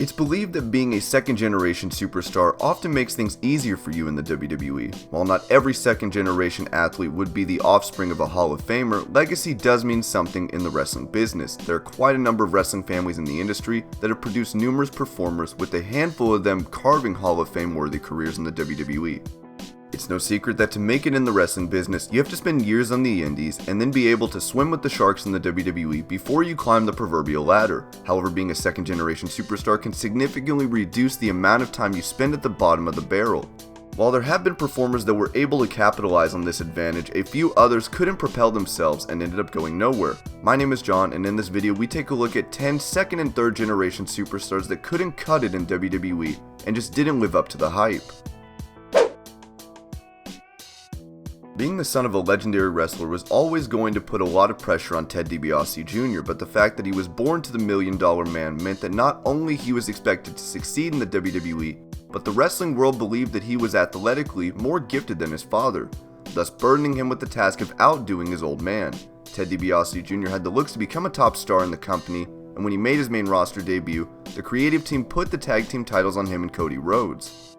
It's believed that being a second-generation superstar often makes things easier for you in the WWE. While not every second-generation athlete would be the offspring of a Hall of Famer, legacy does mean something in the wrestling business. There are quite a number of wrestling families in the industry that have produced numerous performers, with a handful of them carving Hall of Fame-worthy careers in the WWE. It's no secret that to make it in the wrestling business, you have to spend years on the indies and then be able to swim with the sharks in the WWE before you climb the proverbial ladder. However, being a second generation superstar can significantly reduce the amount of time you spend at the bottom of the barrel. While there have been performers that were able to capitalize on this advantage, a few others couldn't propel themselves and ended up going nowhere. My name is John, and in this video we take a look at 10 second and third generation superstars that couldn't cut it in WWE and just didn't live up to the hype. Being the son of a legendary wrestler was always going to put a lot of pressure on Ted DiBiase Jr., but the fact that he was born to the $1 Million Man meant that not only he was expected to succeed in the WWE, but the wrestling world believed that he was athletically more gifted than his father, thus burdening him with the task of outdoing his old man. Ted DiBiase Jr. had the looks to become a top star in the company, and when he made his main roster debut, the creative team put the tag team titles on him and Cody Rhodes.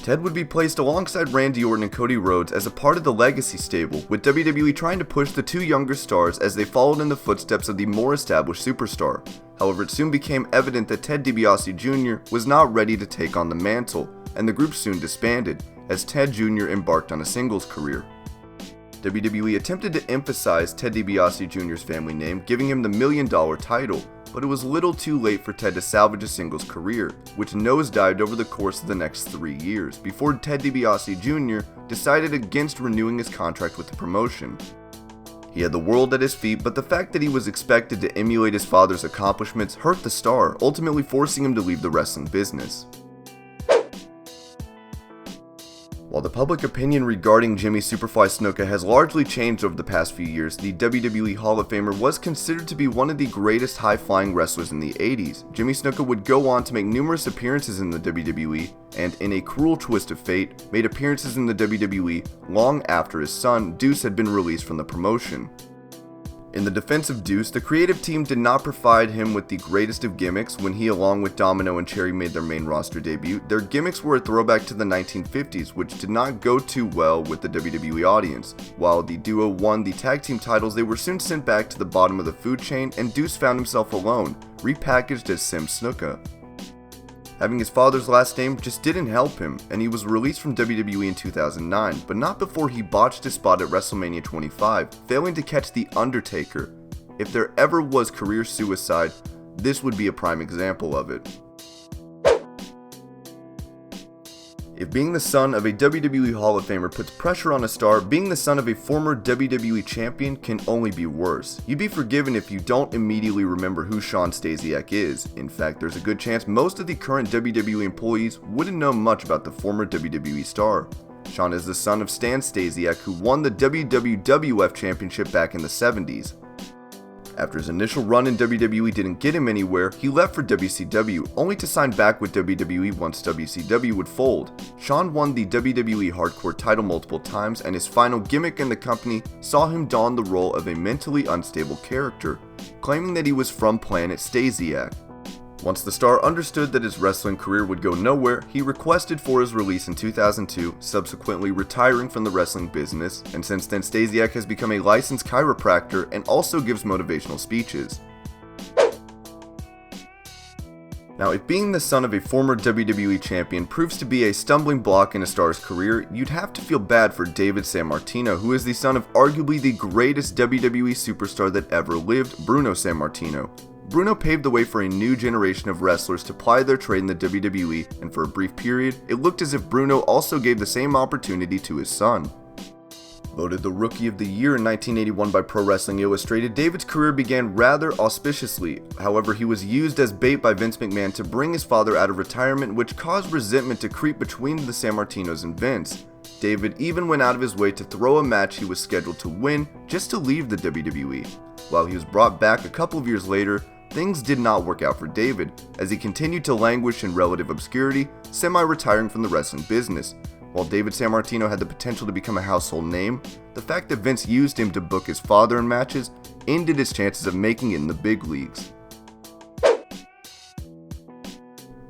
Ted would be placed alongside Randy Orton and Cody Rhodes as a part of the Legacy stable, with WWE trying to push the two younger stars as they followed in the footsteps of the more established superstar. However, it soon became evident that Ted DiBiase Jr. was not ready to take on the mantle, and the group soon disbanded, as Ted Jr. embarked on a singles career. WWE attempted to emphasize Ted DiBiase Jr.'s family name, giving him the $1 Million title, but it was little too late for Ted to salvage a singles career, which nosedived over the course of the next 3 years, before Ted DiBiase Jr. decided against renewing his contract with the promotion. He had the world at his feet, but the fact that he was expected to emulate his father's accomplishments hurt the star, ultimately forcing him to leave the wrestling business. While the public opinion regarding Jimmy Superfly Snuka has largely changed over the past few years, the WWE Hall of Famer was considered to be one of the greatest high-flying wrestlers in the 80s. Jimmy Snuka would go on to make numerous appearances in the WWE, and in a cruel twist of fate, made appearances in the WWE long after his son, Deuce, had been released from the promotion. In the defense of Deuce, the creative team did not provide him with the greatest of gimmicks when he along with Domino and Cherry made their main roster debut. Their gimmicks were a throwback to the 1950s, which did not go too well with the WWE audience. While the duo won the tag team titles, they were soon sent back to the bottom of the food chain, and Deuce found himself alone, repackaged as Sim Snuka. Having his father's last name just didn't help him, and he was released from WWE in 2009, but not before he botched his spot at WrestleMania 25, failing to catch The Undertaker. If there ever was career suicide, this would be a prime example of it. If being the son of a WWE Hall of Famer puts pressure on a star, being the son of a former WWE champion can only be worse. You'd be forgiven if you don't immediately remember who Shawn Stasiak is. In fact, there's a good chance most of the current WWE employees wouldn't know much about the former WWE star. Shawn is the son of Stan Stasiak, who won the WWF Championship back in the 70s. After his initial run in WWE didn't get him anywhere, he left for WCW, only to sign back with WWE once WCW would fold. Shawn won the WWE Hardcore title multiple times, and his final gimmick in the company saw him don the role of a mentally unstable character, claiming that he was from Planet Stasiak. Once the star understood that his wrestling career would go nowhere, he requested for his release in 2002, subsequently retiring from the wrestling business, and since then Stasiak has become a licensed chiropractor and also gives motivational speeches. Now, if being the son of a former WWE champion proves to be a stumbling block in a star's career, you'd have to feel bad for David Sammartino, who is the son of arguably the greatest WWE superstar that ever lived, Bruno Sammartino. Bruno paved the way for a new generation of wrestlers to ply their trade in the WWE, and for a brief period, it looked as if Bruno also gave the same opportunity to his son. Voted the Rookie of the Year in 1981 by Pro Wrestling Illustrated, David's career began rather auspiciously. However, he was used as bait by Vince McMahon to bring his father out of retirement, which caused resentment to creep between the Sammartinos and Vince. David even went out of his way to throw a match he was scheduled to win just to leave the WWE. While he was brought back a couple of years later, things did not work out for David, as he continued to languish in relative obscurity, semi-retiring from the wrestling business. While David Sammartino had the potential to become a household name, the fact that Vince used him to book his father in matches ended his chances of making it in the big leagues.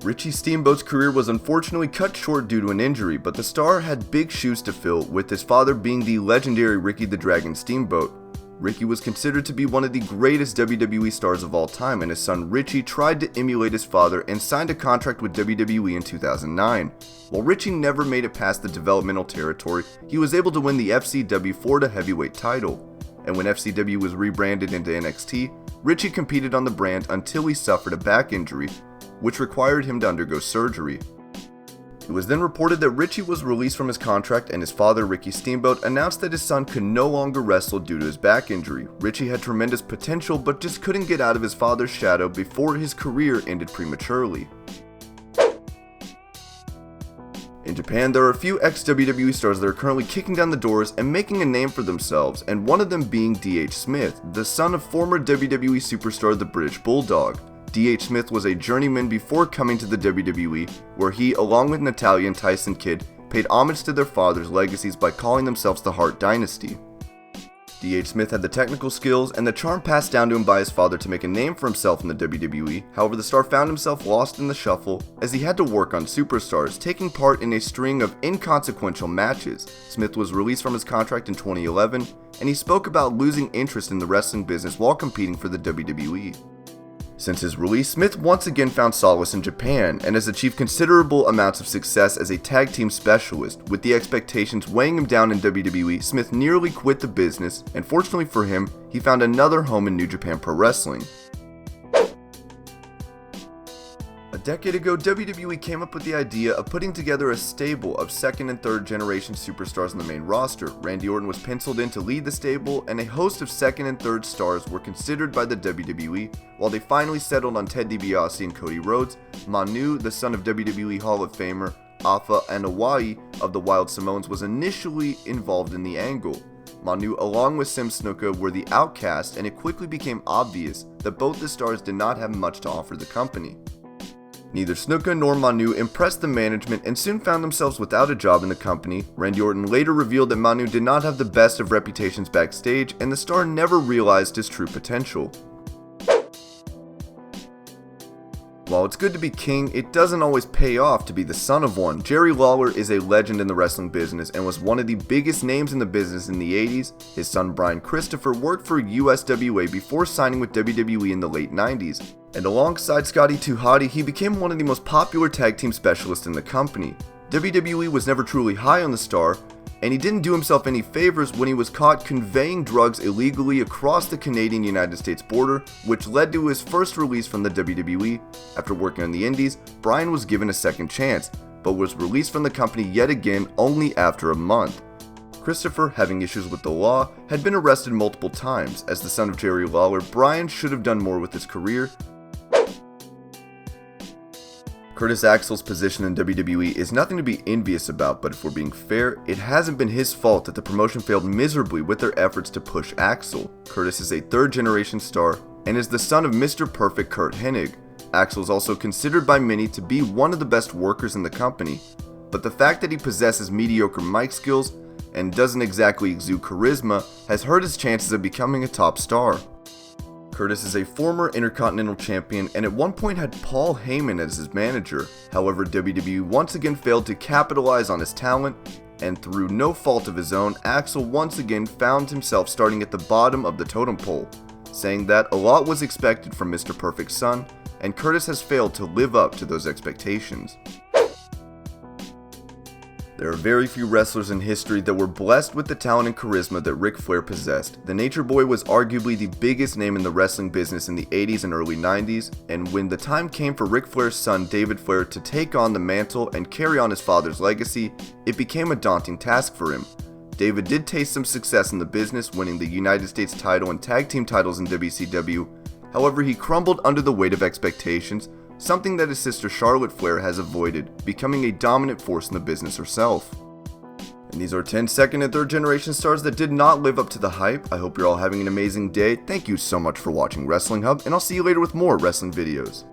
Richie Steamboat's career was unfortunately cut short due to an injury, but the star had big shoes to fill, with his father being the legendary Ricky the Dragon Steamboat. Ricky was considered to be one of the greatest WWE stars of all time, and his son Richie tried to emulate his father and signed a contract with WWE in 2009. While Richie never made it past the developmental territory, he was able to win the FCW Florida Heavyweight title. And when FCW was rebranded into NXT, Richie competed on the brand until he suffered a back injury, which required him to undergo surgery. It was then reported that Richie was released from his contract, and his father, Ricky Steamboat, announced that his son could no longer wrestle due to his back injury. Richie had tremendous potential, but just couldn't get out of his father's shadow before his career ended prematurely. In Japan, there are a few ex-WWE stars that are currently kicking down the doors and making a name for themselves, and one of them being D.H. Smith, the son of former WWE superstar the British Bulldog. D.H. Smith was a journeyman before coming to the WWE, where he, along with Natalya and Tyson Kidd, paid homage to their father's legacies by calling themselves the Hart Dynasty. D.H. Smith had the technical skills and the charm passed down to him by his father to make a name for himself in the WWE. However, the star found himself lost in the shuffle as he had to work on superstars, taking part in a string of inconsequential matches. Smith was released from his contract in 2011, and he spoke about losing interest in the wrestling business while competing for the WWE. Since his release, Smith once again found solace in Japan and has achieved considerable amounts of success as a tag team specialist. With the expectations weighing him down in WWE, Smith nearly quit the business, and fortunately for him, he found another home in New Japan Pro Wrestling. A decade ago, WWE came up with the idea of putting together a stable of second and third generation superstars on the main roster. Randy Orton was penciled in to lead the stable, and a host of second and third stars were considered by the WWE, while they finally settled on Ted DiBiase and Cody Rhodes. Manu, the son of WWE Hall of Famer Afa Anoa'i of the Wild Samoans, was initially involved in the angle. Manu, along with Snuka, were the outcast, and it quickly became obvious that both the stars did not have much to offer the company. Neither Snuka nor Manu impressed the management and soon found themselves without a job in the company. Randy Orton later revealed that Manu did not have the best of reputations backstage, and the star never realized his true potential. While it's good to be king, it doesn't always pay off to be the son of one. Jerry Lawler is a legend in the wrestling business and was one of the biggest names in the business in the 80s. His son Brian Christopher worked for USWA before signing with WWE in the late 90s. And alongside Scotty 2 Hotty, he became one of the most popular tag team specialists in the company. WWE was never truly high on the star, and he didn't do himself any favors when he was caught conveying drugs illegally across the Canadian-United States border, which led to his first release from the WWE. After working on the Indies, Bryan was given a second chance, but was released from the company yet again only after a month. Christopher, having issues with the law, had been arrested multiple times. As the son of Jerry Lawler, Bryan should have done more with his career. Curtis Axel's position in WWE is nothing to be envious about, but if we're being fair, it hasn't been his fault that the promotion failed miserably with their efforts to push Axel. Curtis is a third-generation star and is the son of Mr. Perfect Curt Hennig. Axel is also considered by many to be one of the best workers in the company, but the fact that he possesses mediocre mic skills and doesn't exactly exude charisma has hurt his chances of becoming a top star. Curtis is a former Intercontinental Champion and at one point had Paul Heyman as his manager. However, WWE once again failed to capitalize on his talent, and through no fault of his own, Axel once again found himself starting at the bottom of the totem pole, saying that a lot was expected from Mr. Perfect's son, and Curtis has failed to live up to those expectations. There are very few wrestlers in history that were blessed with the talent and charisma that Ric Flair possessed. The Nature Boy was arguably the biggest name in the wrestling business in the 80s and early 90s, and when the time came for Ric Flair's son David Flair to take on the mantle and carry on his father's legacy, it became a daunting task for him. David did taste some success in the business, winning the United States title and tag team titles in WCW. However, he crumbled under the weight of expectations, something that his sister Charlotte Flair has avoided, becoming a dominant force in the business herself. And these are 10 second and third generation stars that did not live up to the hype. I hope you're all having an amazing day. Thank you so much for watching Wrestling Hub, and I'll see you later with more wrestling videos.